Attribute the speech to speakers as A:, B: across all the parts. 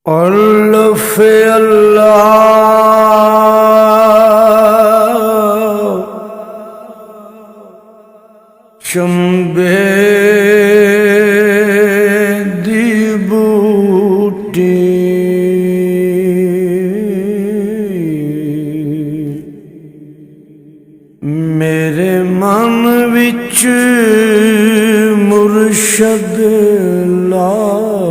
A: उल्फ़ अल्लाह चंबे दी बूटी मेरे मन विच मुर्शद लाई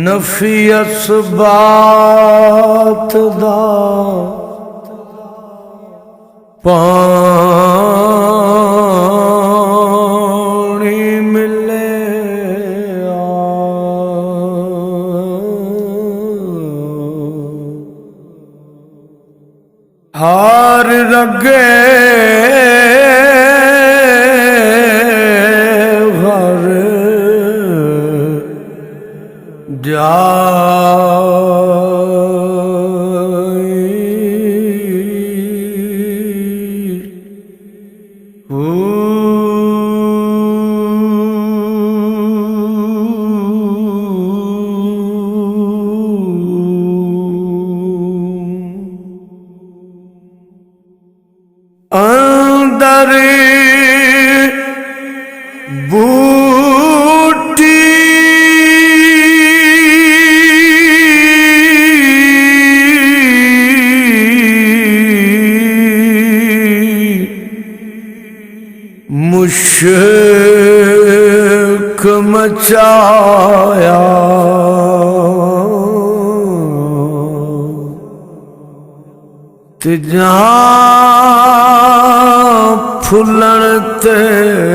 A: नफी असबात दा पानी मिले हार रगे हर अंदर बूटी मुश्क मचाया ते जहाँ फुलन ते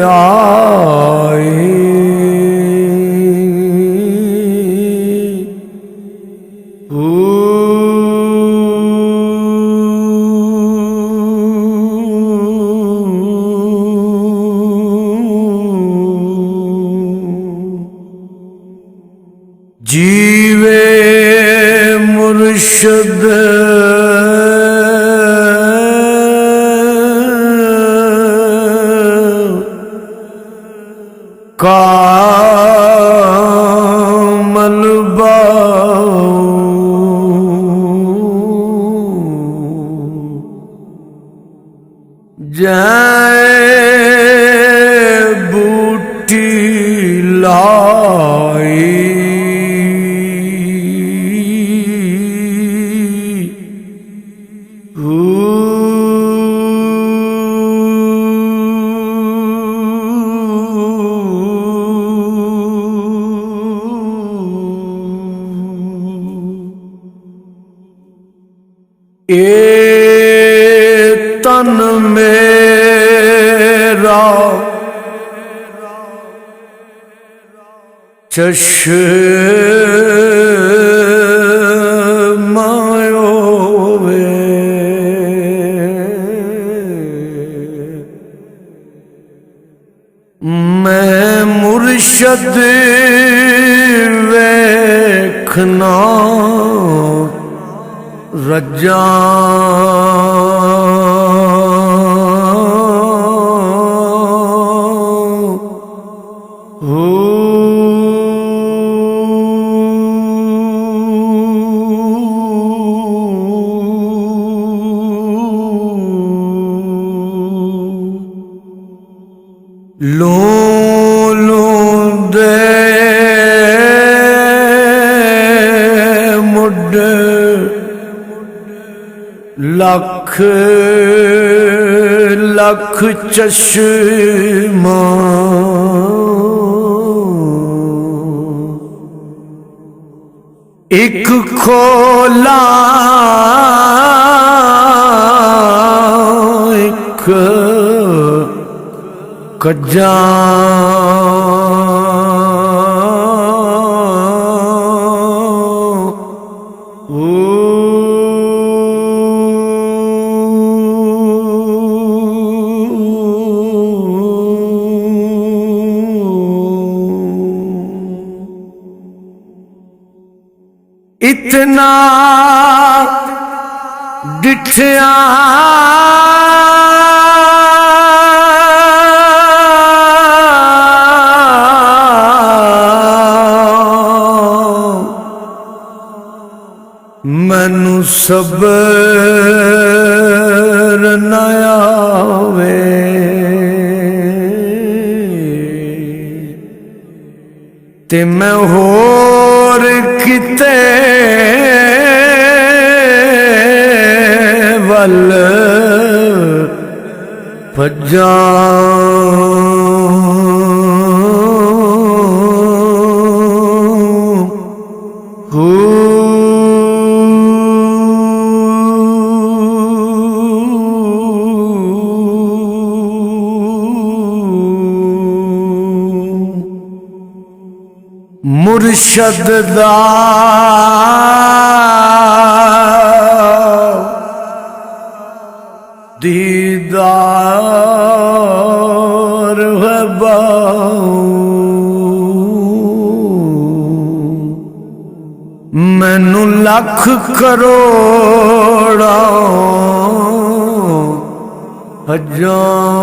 A: आई जीवे मुर्शद कामल बाऊ जय बूटी लाई ए तन मेरा चश्मायो वे मैं मुर्शद वेखना रजा लो दे मुड लख लख चश्मा एक खोला एक कज्जा इतना डिठिया मैनू सबर न आवे ते मैं होर किते वल भज्जा मुर्शद दा दीदार है बाऊ मैनू लख करोड़ा हजां